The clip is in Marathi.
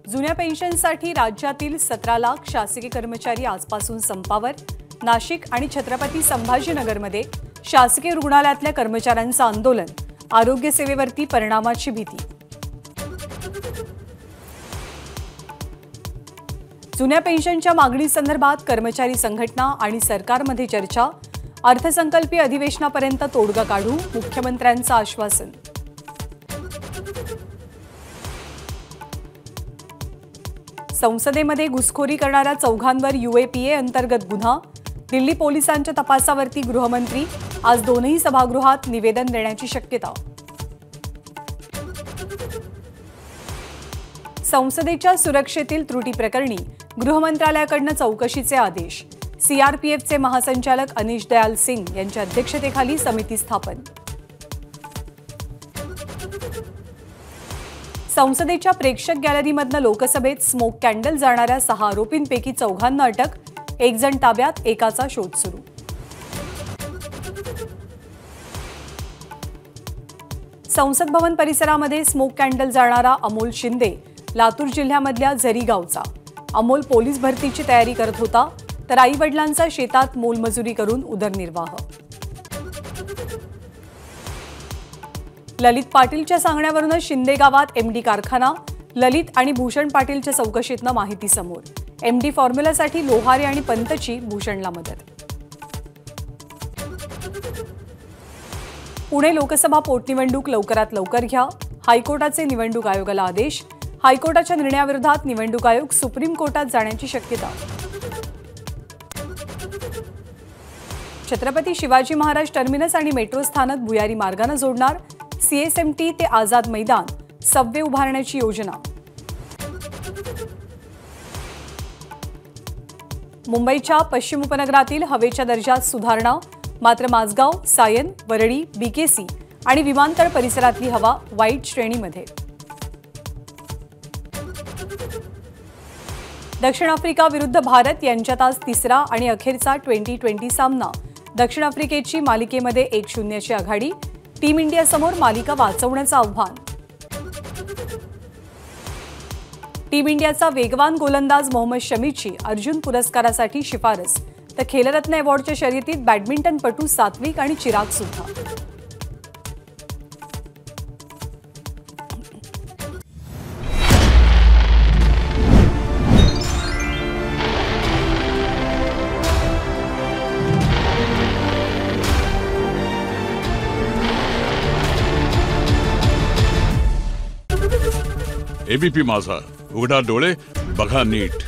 जुन्या पेन्शनसाठी राज्यातील 17 लाख शासकीय कर्मचारी आजपासून संपावर। नाशिक आणि छत्रपती संभाजीनगरमध्ये शासकीय रुग्णालयातल्या कर्मचाऱ्यांचं आंदोलन। आरोग्य सेवेवरती परिणामाची भीती। जुन्या पेन्शनच्या मागणीसंदर्भात कर्मचारी संघटना आणि सरकारमध्ये चर्चा। अर्थसंकल्पीय अधिवेशनापर्यंत तोडगा काढू, मुख्यमंत्र्यांचं आश्वासन। संसदेमध्ये घुसखोरी करणाऱ्या चौघांवर UAPA अंतर्गत गुन्हा। दिल्ली पोलिसांच्या तपासावरती गृहमंत्री। आज दोन्ही सभागृहात निवेदन देण्याची शक्यता। संसदेच्या सुरक्षेतील त्रुटी प्रकरणी गृहमंत्रालयाकडून चौकशीचे आदेश। CRPFचे महासंचालक अनीश दयाल सिंग यांच्या अध्यक्षतेखाली समिती स्थापन। संसदेच्या प्रेक्षक गॅलरीमधनं लोकसभेत स्मोक कॅन्डल जाणाऱ्या 6 आरोपींपैकी चौघांना अटक। एक जण ताब्यात, एकाचा शोध सुरू। संसद भवन परिसरामध्ये स्मोक कॅन्डल जाणारा अमोल शिंदे लातूर जिल्ह्यामधल्या झरी गावचा। अमोल पोलीस भरतीची तयारी करत होता, तर आई वडिलांचा शेतात मोलमजुरी करून उदरनिर्वाह। ललित पाटीलच्या सांगण्यावरूनच शिंदे गावात MD कारखाना। ललित आणि भूषण पाटीलच्या चौकशीतनं माहिती समोर। MD फॉर्म्युलासाठी लोहारे आणि पंतची भूषणला मदत। पुणे लोकसभा पोटनिवडणूक लवकरात लवकर घ्या, हायकोर्टाचे निवडणूक आयोगाला आदेश। हायकोर्टाच्या निर्णयाविरोधात निवडणूक आयोग सुप्रीम कोर्टात जाण्याची शक्यता। छत्रपती शिवाजी महाराज टर्मिनस आणि मेट्रो स्थानक भुयारी मार्गाने जोडणार। CSMT ते आझाद मैदान सबवे उभारण्याची योजना। मुंबईच्या पश्चिम उपनगरातील हवेच्या दर्जात सुधारणा, मात्र माझगाव, सायन, वरळी, BKC आणि विमानतळ परिसरातली हवा वाईट श्रेणीमध्ये। दक्षिण आफ्रिका विरुद्ध भारत यांच्यात आज तिसरा आणि अखेरचा T20 सामना। दक्षिण आफ्रिकेची मालिकेमध्ये 1-0 ची आघाडी। टीम इंडिया समोर मालिका वाचवण्याचं आव्हान। टीम इंडियाचा वेगवान गोलंदाज मोहम्मद शमीची अर्जुन पुरस्कारासाठी शिफारस, तर खेलरत्न अवॉर्डच्या शर्यतीत बॅडमिंटनपटू सात्विक आणि चिराग सुद्धा। ABP माझा, उघडा डोळे बघा नीट।